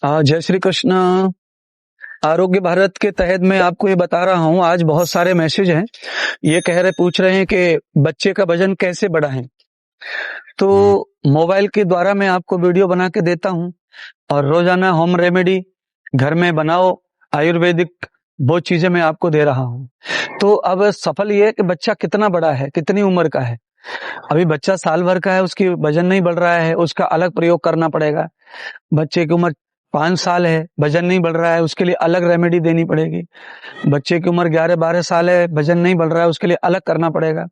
जय श्री कृष्ण। आरोग्य भारत के तहत मैं आपको ये बता रहा हूँ, आज बहुत सारे मैसेज हैं। ये पूछ रहे हैं कि बच्चे का वजन कैसे बढ़ाएं। तो मोबाइल के द्वारा मैं आपको वीडियो बना के देता हूँ और रोजाना होम रेमेडी घर में बनाओ, आयुर्वेदिक वो चीजें मैं आपको दे रहा हूँ। तो अब सफल ये है कि बच्चा कितना बड़ा है, कितनी उम्र का है। अभी बच्चा साल भर का है, उसकी वजन नहीं बढ़ रहा है, उसका अलग प्रयोग करना पड़ेगा। बच्चे की उम्र 5 साल है, वजन नहीं बढ़ रहा है, उसके लिए अलग रेमेडी देनी पड़ेगी। बच्चे की उम्र 11-12 साल है, वजन नहीं बढ़ रहा है, उसके लिए अलग करना पड़ेगा।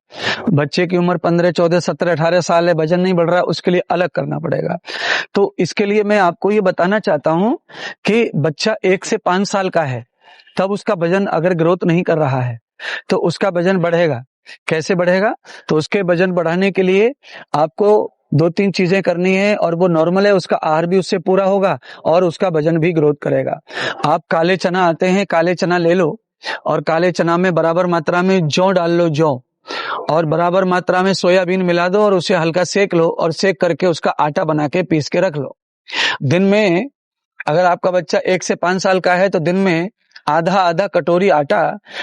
बच्चे की उम्र 15, 14, 17, 18 साल है, वजन नहीं बढ़ रहा है, उसके लिए अलग करना पड़ेगा। तो इसके लिए मैं आपको ये बताना चाहता हूं कि बच्चा 1 से 5 साल का है, तब उसका वजन अगर ग्रोथ नहीं कर रहा है तो उसका वजन बढ़ेगा। कैसे बढ़ेगा? तो उसके वजन बढ़ाने के लिए आपको 2-3 चीजें करनी है, और वो नॉर्मल है, उसका आहार भी उससे पूरा होगा और उसका वजन भी ग्रोथ करेगा। आप काले चना आते हैं, काले चना ले लो और काले चना में बराबर मात्रा में जौ डाल लो, जौ, और बराबर मात्रा में सोयाबीन मिला दो और उसे हल्का सेक लो, और सेक करके उसका आटा बना के पीस के रख लो। दिन में, अगर आपका बच्चा 1 से 5 साल का है तो दिन में आधा आधा कटोरी आटा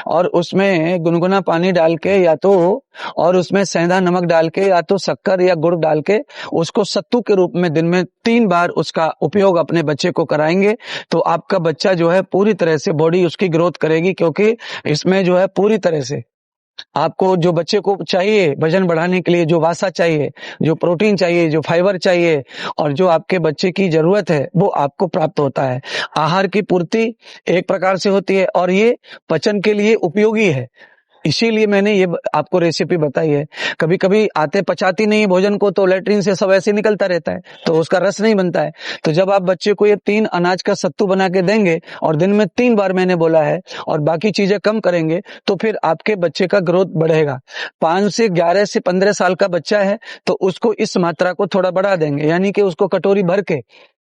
और उसमें गुनगुना पानी डाल के या तो, और उसमें सेंधा नमक डाल के या तो शक्कर या गुड़ डाल के उसको सत्तू के रूप में दिन में 3 बार उसका उपयोग अपने बच्चे को कराएंगे तो आपका बच्चा जो है पूरी तरह से बॉडी उसकी ग्रोथ करेगी। क्योंकि इसमें जो है पूरी तरह से आपको जो बच्चे को चाहिए वजन बढ़ाने के लिए, जो वसा चाहिए, जो प्रोटीन चाहिए, जो फाइबर चाहिए और जो आपके बच्चे की जरूरत है, वो आपको प्राप्त होता है। आहार की पूर्ति एक प्रकार से होती है और ये पचन के लिए उपयोगी है। इसीलिए मैंने ये आपको रेसिपी बताई है। कभी कभी आते पचाती नहीं भोजन को, तो लेटरिन से सब ऐसे निकलता रहता है, तो उसका रस नहीं बनता है। तो जब आप बच्चे को ये 3 अनाज का सत्तू बना के देंगे और दिन में 3 बार मैंने बोला है, और बाकी चीजें कम करेंगे, तो फिर आपके बच्चे का ग्रोथ बढ़ेगा। 5 से 11 से 15 साल का बच्चा है तो उसको इस मात्रा को थोड़ा बढ़ा देंगे, यानी कि उसको कटोरी भर के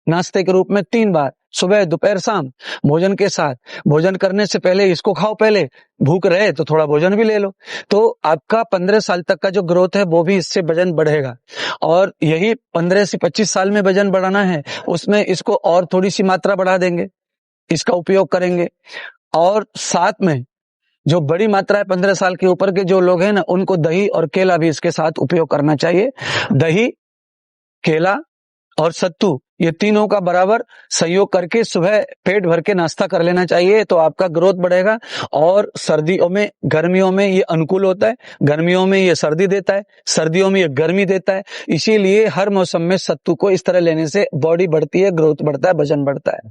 नाश्ते के रूप में 3 बार, सुबह, दोपहर, शाम, भोजन के साथ। भोजन करने से पहले इसको खाओ, पहले भूख रहे तो थोड़ा भोजन भी ले लो। तो आपका 15 साल तक का जो ग्रोथ है वो भी इससे वजन बढ़ेगा। और यही 15 से 25 साल में वजन बढ़ाना है, उसमें इसको और थोड़ी सी मात्रा बढ़ा देंगे, इसका उपयोग करेंगे। और साथ में जो बड़ी मात्रा है 15 साल के ऊपर के जो लोग हैं ना, उनको दही और केला भी इसके साथ उपयोग करना चाहिए। दही, केला और सत्तू, ये तीनों का बराबर सहयोग करके सुबह पेट भर के नाश्ता कर लेना चाहिए, तो आपका ग्रोथ बढ़ेगा। और सर्दियों में, गर्मियों में ये अनुकूल होता है, गर्मियों में ये सर्दी देता है, सर्दियों में ये गर्मी देता है। इसीलिए हर मौसम में सत्तू को इस तरह लेने से बॉडी बढ़ती है, ग्रोथ बढ़ता है, वजन बढ़ता है।